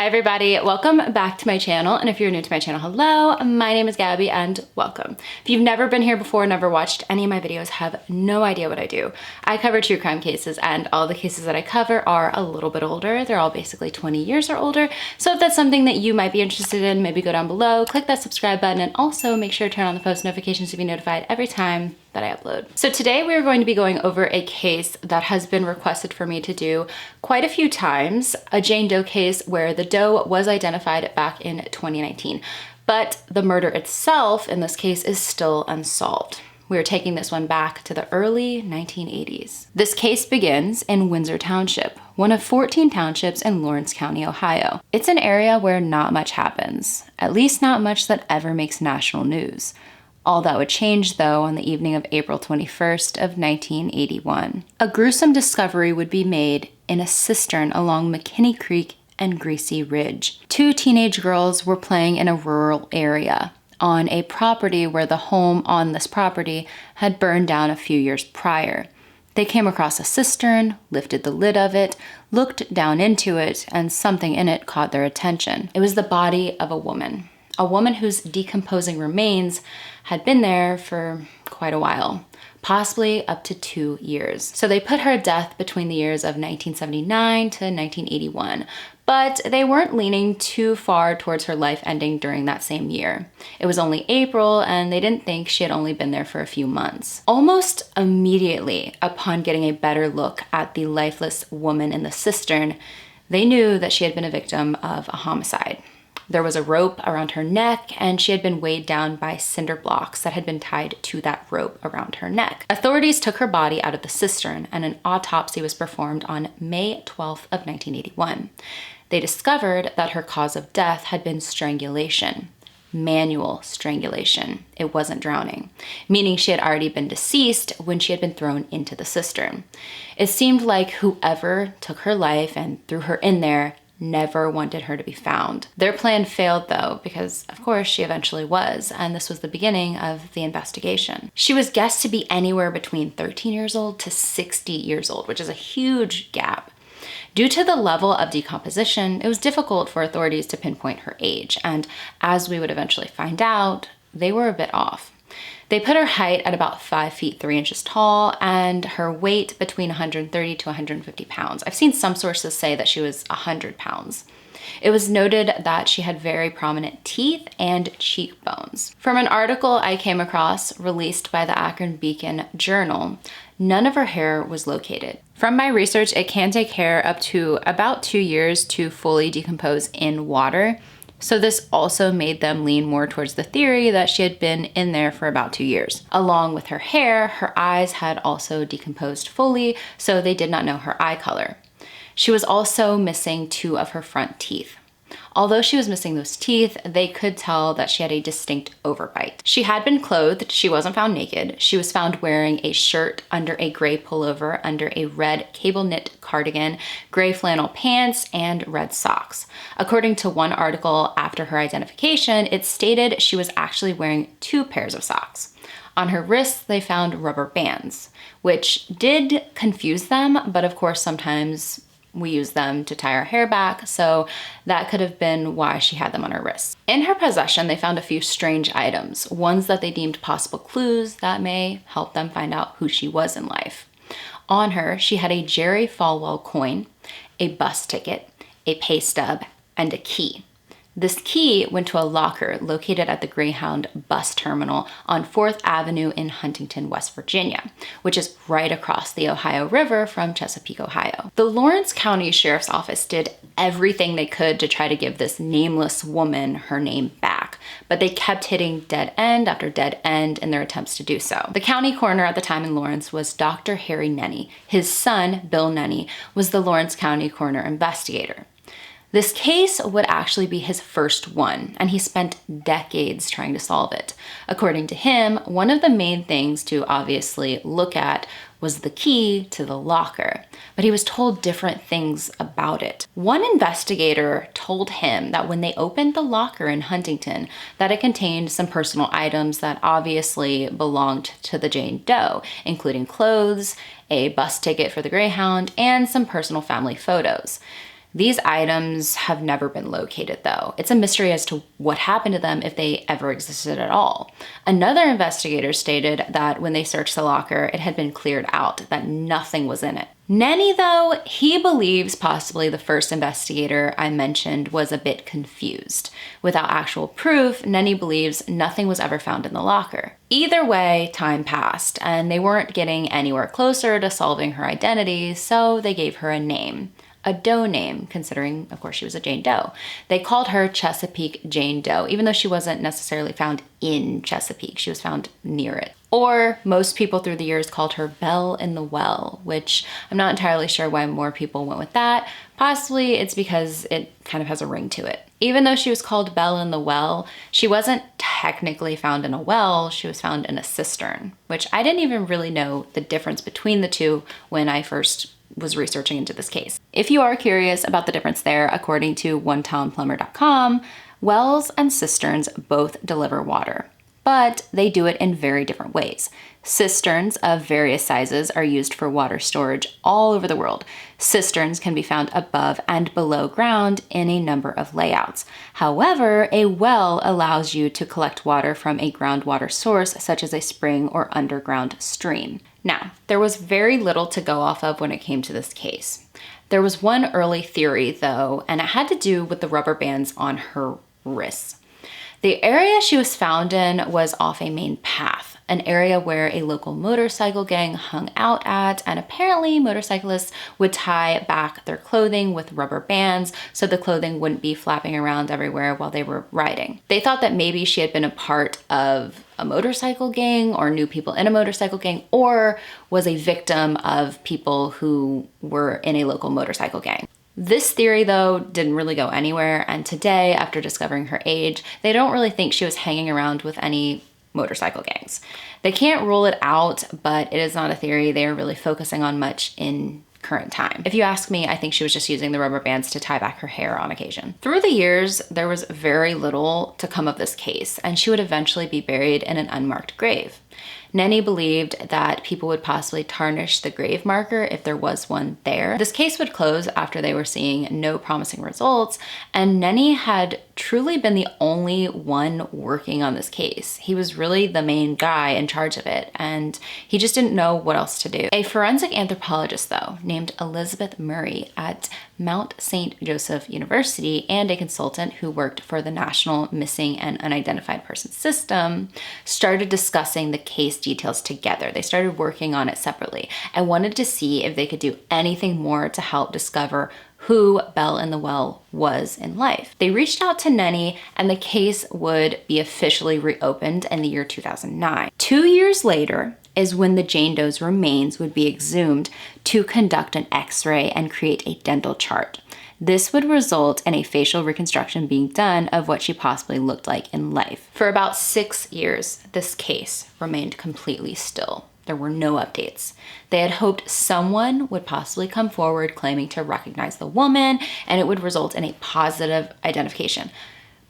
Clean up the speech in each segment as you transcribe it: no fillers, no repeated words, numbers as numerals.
Hi everybody, welcome back to my channel, and if you're new to my channel, hello, my name is Gabby and welcome. If you've never been here before, never watched any of my videos, have no idea what I do. I cover true crime cases, and all the cases that I cover are a little bit older. They're all basically 20 years or older, so if that's something that you might be interested in, maybe go down below, click that subscribe button, and also make sure to turn on the post notifications to be notified every time that I upload. So today we are going to be going over a case that has been requested for me to do quite a few times, a Jane Doe case where the doe was identified back in 2019, but the murder itself in this case is still unsolved. We are taking this one back to the early 1980s. This case begins in Windsor Township, one of 14 townships in Lawrence County, Ohio. It's an area where not much happens, at least not much that ever makes national news. All that would change, though, on the evening of April 21st of 1981. A gruesome discovery would be made in a cistern along McKinney Creek and Greasy Ridge. Two teenage girls were playing in a rural area on a property where the home on this property had burned down a few years prior. They came across a cistern, lifted the lid of it, looked down into it, and something in it caught their attention. It was the body of a woman whose decomposing remains had been there for quite a while, possibly up to 2 years. So they put her to death between the years of 1979 to 1981, but they weren't leaning too far towards her life ending during that same year. It was only April, and they didn't think she had only been there for a few months. Almost immediately upon getting a better look at the lifeless woman in the cistern, they knew that she had been a victim of a homicide. There was a rope around her neck, and she had been weighed down by cinder blocks that had been tied to that rope around her neck. Authorities took her body out of the cistern, and an autopsy was performed on May 12th of 1981. They discovered that her cause of death had been strangulation. Manual strangulation. It wasn't drowning, meaning she had already been deceased when she had been thrown into the cistern. It seemed like whoever took her life and threw her in there never wanted her to be found. Their plan failed though, because of course she eventually was, and this was the beginning of the investigation. She was guessed to be anywhere between 13 years old to 60 years old, which is a huge gap. Due to the level of decomposition, it was difficult for authorities to pinpoint her age, and as we would eventually find out, they were a bit off. They put her height at about 5 feet 3 inches tall and her weight between 130 to 150 pounds. I've seen some sources say that she was 100 pounds. It was noted that she had very prominent teeth and cheekbones. From an article I came across released by the Akron Beacon Journal, none of her hair was located. From my research, it can take hair up to about 2 years to fully decompose in water. So this also made them lean more towards the theory that she had been in there for about 2 years. Along with her hair, her eyes had also decomposed fully, so they did not know her eye color. She was also missing 2 of her front teeth. Although she was missing those teeth, they could tell that she had a distinct overbite. She had been clothed. She wasn't found naked. She was found wearing a shirt under a gray pullover, under a red cable knit cardigan, gray flannel pants, and red socks. According to one article after her identification, it stated she was actually wearing 2 pairs of socks. On her wrists, they found rubber bands, which did confuse them, but of course sometimes we use them to tie our hair back, so that could have been why she had them on her wrists. In her possession, they found a few strange items, ones that they deemed possible clues that may help them find out who she was in life. On her, she had a Jerry Falwell coin, a bus ticket, a pay stub, and a key. This key went to a locker located at the Greyhound bus terminal on 4th Avenue in Huntington, West Virginia, which is right across the Ohio River from Chesapeake, Ohio. The Lawrence County Sheriff's Office did everything they could to try to give this nameless woman her name back, but they kept hitting dead end after dead end in their attempts to do so. The county coroner at the time in Lawrence was Dr. Harry Nenny. His son, Bill Nenny, was the Lawrence County coroner investigator. This case would actually be his first one, and he spent decades trying to solve it. According to him, one of the main things to obviously look at was the key to the locker, but he was told different things about it. One investigator told him that when they opened the locker in Huntington, that it contained some personal items that obviously belonged to the Jane Doe, including clothes, a bus ticket for the Greyhound, and some personal family photos. These items have never been located though. It's a mystery as to what happened to them if they ever existed at all. Another investigator stated that when they searched the locker, it had been cleared out, that nothing was in it. Nenny though, he believes possibly the first investigator I mentioned was a bit confused. Without actual proof, Nenny believes nothing was ever found in the locker. Either way, time passed and they weren't getting anywhere closer to solving her identity, so they gave her a name. A Doe name, considering, of course, she was a Jane Doe. They called her Chesapeake Jane Doe, even though she wasn't necessarily found in Chesapeake. She was found near it. Or most people through the years called her Belle in the Well, which I'm not entirely sure why more people went with that. Possibly it's because it kind of has a ring to it. Even though she was called Belle in the Well, she wasn't technically found in a well, she was found in a cistern, which I didn't even really know the difference between the two when I first was researching into this case. If you are curious about the difference there, according to onetownplumber.com, wells and cisterns both deliver water, but they do it in very different ways. Cisterns of various sizes are used for water storage all over the world. Cisterns can be found above and below ground in a number of layouts. However, a well allows you to collect water from a groundwater source, such as a spring or underground stream. Now, there was very little to go off of when it came to this case. There was one early theory, though, and it had to do with the rubber bands on her wrists. The area she was found in was off a main path, an area where a local motorcycle gang hung out at, and apparently motorcyclists would tie back their clothing with rubber bands so the clothing wouldn't be flapping around everywhere while they were riding. They thought that maybe she had been a part of a motorcycle gang or knew people in a motorcycle gang, or was a victim of people who were in a local motorcycle gang. This theory, though, didn't really go anywhere, and today, after discovering her age, they don't really think she was hanging around with any motorcycle gangs. They can't rule it out, but it is not a theory they are really focusing on much in current time. If you ask me, I think she was just using the rubber bands to tie back her hair on occasion. Through the years, there was very little to come of this case, and she would eventually be buried in an unmarked grave. Nenny believed that people would possibly tarnish the grave marker if there was one there. This case would close after they were seeing no promising results, and Nenny had truly been the only one working on this case. He was really the main guy in charge of it, and he just didn't know what else to do. A forensic anthropologist, though, named Elizabeth Murray at Mount St. Joseph University, and a consultant who worked for the National Missing and Unidentified Persons System, started discussing the case details together. They started working on it separately and wanted to see if they could do anything more to help discover who Belle in the Well was in life. They reached out to Nenny, and the case would be officially reopened in the year 2009. 2 years later is when the Jane Doe's remains would be exhumed to conduct an X-ray and create a dental chart. This would result in a facial reconstruction being done of what she possibly looked like in life. For about 6 years, this case remained completely still. There were no updates. They had hoped someone would possibly come forward claiming to recognize the woman, and it would result in a positive identification.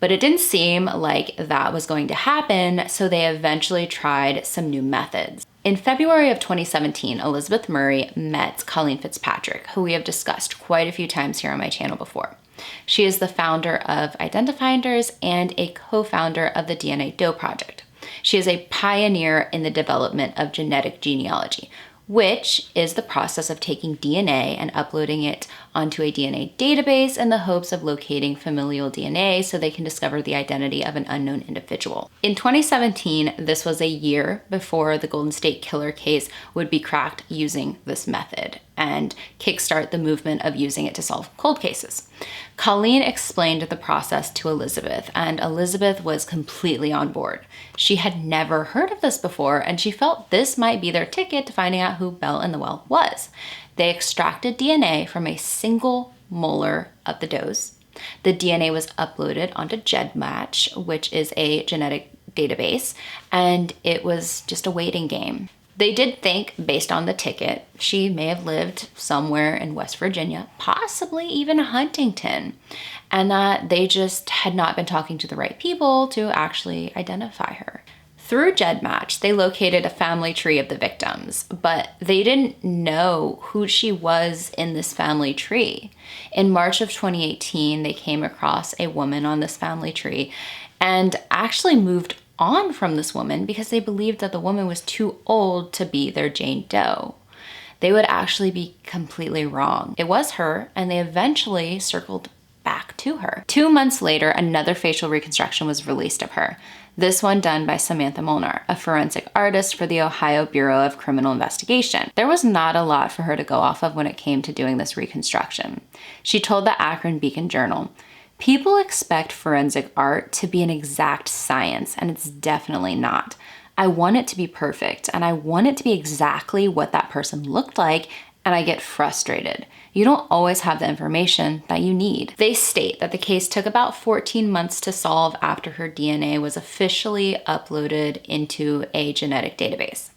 But it didn't seem like that was going to happen, so they eventually tried some new methods. In February of 2017, Elizabeth Murray met Colleen Fitzpatrick, who we have discussed quite a few times here on my channel before. She is the founder of Identifinders and a co-founder of the DNA Doe Project. She is a pioneer in the development of genetic genealogy, which is the process of taking DNA and uploading it onto a DNA database in the hopes of locating familial DNA so they can discover the identity of an unknown individual. In 2017, this was a year before the Golden State Killer case would be cracked using this method and kickstart the movement of using it to solve cold cases. Colleen explained the process to Elizabeth, and Elizabeth was completely on board. She had never heard of this before, and she felt this might be their ticket to finding out who Belle in the Well was. They extracted DNA from a single molar of the Does. The DNA was uploaded onto GEDmatch, which is a genetic database, and it was just a waiting game. They did think, based on the ticket, she may have lived somewhere in West Virginia, possibly even Huntington, and that they just had not been talking to the right people to actually identify her. Through GEDmatch, they located a family tree of the victims, but they didn't know who she was in this family tree. In March of 2018, they came across a woman on this family tree and actually moved on from this woman because they believed that the woman was too old to be their Jane Doe. They would actually be completely wrong. It was her, and they eventually circled back to her. 2 months later, another facial reconstruction was released of her. This one done by Samantha Molnar, a forensic artist for the Ohio Bureau of Criminal Investigation. There was not a lot for her to go off of when it came to doing this reconstruction. She told the Akron Beacon Journal, "People expect forensic art to be an exact science, and it's definitely not. I want it to be perfect, and I want it to be exactly what that person looked like, and I get frustrated. You don't always have the information that you need." They state that the case took about 14 months to solve after her DNA was officially uploaded into a genetic database.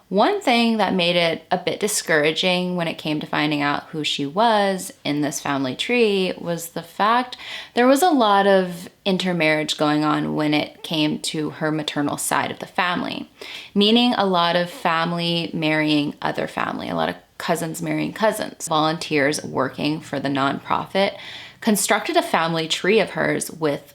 One thing that made it a bit discouraging when it came to finding out who she was in this family tree was the fact there was a lot of intermarriage going on when it came to her maternal side of the family, meaning a lot of family marrying other family, a lot of cousins marrying cousins. Volunteers working for the nonprofit constructed a family tree of hers with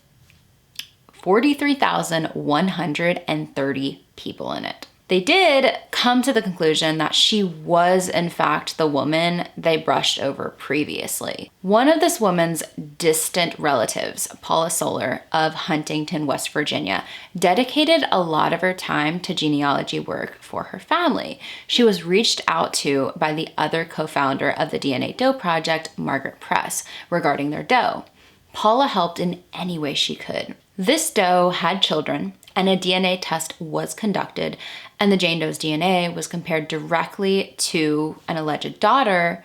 43,130 people in it. They did come to the conclusion that she was, in fact, the woman they brushed over previously. One of this woman's distant relatives, Paula Solar of Huntington, West Virginia, dedicated a lot of her time to genealogy work for her family. She was reached out to by the other co-founder of the DNA Doe Project, Margaret Press, regarding their doe. Paula helped in any way she could. This doe had children, and a DNA test was conducted, and the Jane Doe's DNA was compared directly to an alleged daughter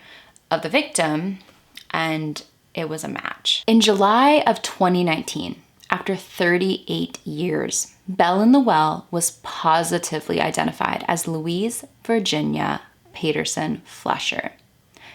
of the victim, and it was a match. In July of 2019, after 38 years, Belle in the Well was positively identified as Louise Virginia Peterson Flesher.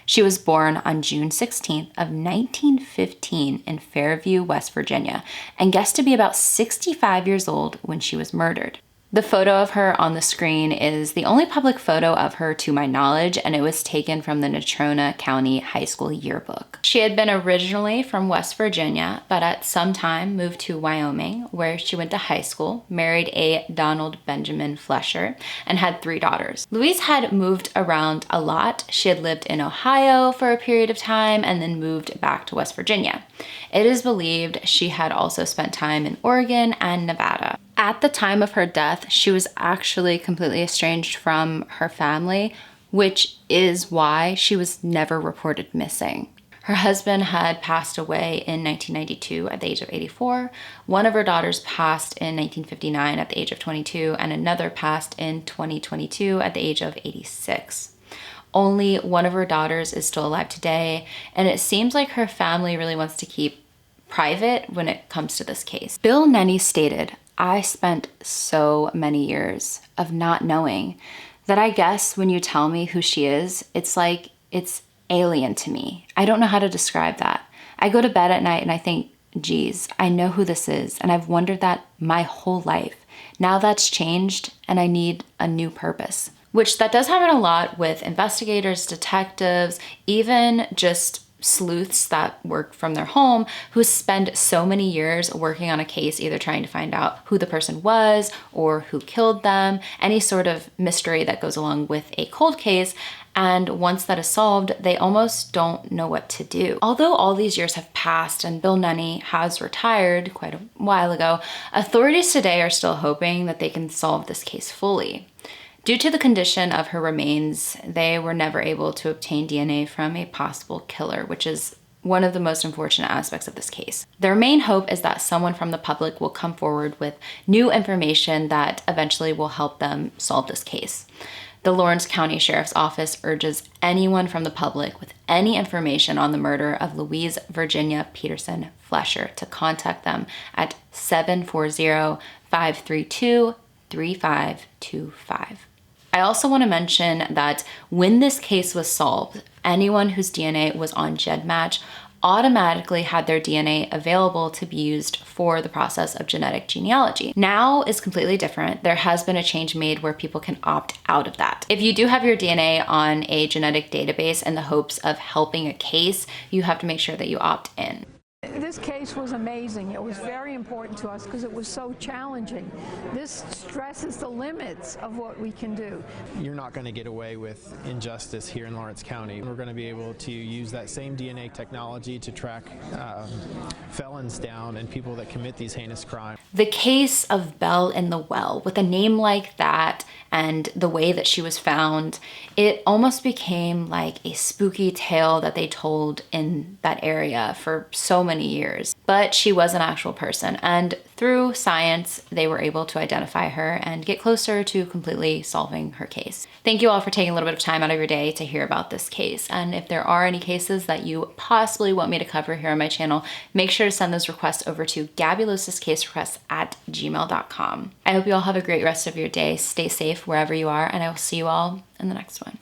She was born on June 16th of 1915 in Fairview, West Virginia, and guessed to be about 65 years old when she was murdered. The photo of her on the screen is the only public photo of her to my knowledge, and it was taken from the Natrona County High School yearbook. She had been originally from West Virginia, but at some time moved to Wyoming, where she went to high school, married a Donald Benjamin Flesher, and had 3 daughters. Louise had moved around a lot. She had lived in Ohio for a period of time and then moved back to West Virginia. It is believed she had also spent time in Oregon and Nevada. At the time of her death, she was actually completely estranged from her family, which is why she was never reported missing. Her husband had passed away in 1992 at the age of 84. One of her daughters passed in 1959 at the age of 22, and another passed in 2022 at the age of 86. Only one of her daughters is still alive today, and it seems like her family really wants to keep private when it comes to this case. Bill Nenny stated, "I spent so many years of not knowing that I guess when you tell me who she is, it's like it's alien to me. I don't know how to describe that. I go to bed at night and I think, geez, I know who this is, and I've wondered that my whole life. Now that's changed and I need a new purpose." Which that does happen a lot with investigators, detectives, even just sleuths that work from their home who spend so many years working on a case, either trying to find out who the person was or who killed them, any sort of mystery that goes along with a cold case. And once that is solved, they almost don't know what to do. Although all these years have passed and Bill Nenny has retired quite a while ago, authorities today are still hoping that they can solve this case fully. Due to the condition of her remains, they were never able to obtain DNA from a possible killer, which is one of the most unfortunate aspects of this case. Their main hope is that someone from the public will come forward with new information that eventually will help them solve this case. The Lawrence County Sheriff's Office urges anyone from the public with any information on the murder of Louise Virginia Peterson Flesher to contact them at 740-532-3525. I also want to mention that when this case was solved, anyone whose DNA was on GEDmatch automatically had their DNA available to be used for the process of genetic genealogy. Now is completely different. There has been a change made where people can opt out of that. If you do have your DNA on a genetic database in the hopes of helping a case, you have to make sure that you opt in. This case was amazing. It was very important to us because it was so challenging. This stresses the limits of what we can do. You're not going to get away with injustice here in Lawrence County. We're going to be able to use that same DNA technology to track felons down and people that commit these heinous crimes. The case of Belle in the well, with a name like that and the way that she was found, it almost became like a spooky tale that they told in that area for so many years. But she was an actual person, and through science, they were able to identify her and get closer to completely solving her case. Thank you all for taking a little bit of time out of your day to hear about this case. And if there are any cases that you possibly want me to cover here on my channel, make sure to send those requests over to gabulosiscaserequests@gmail.com. I hope you all have a great rest of your day. Stay safe wherever you are, and I will see you all in the next one.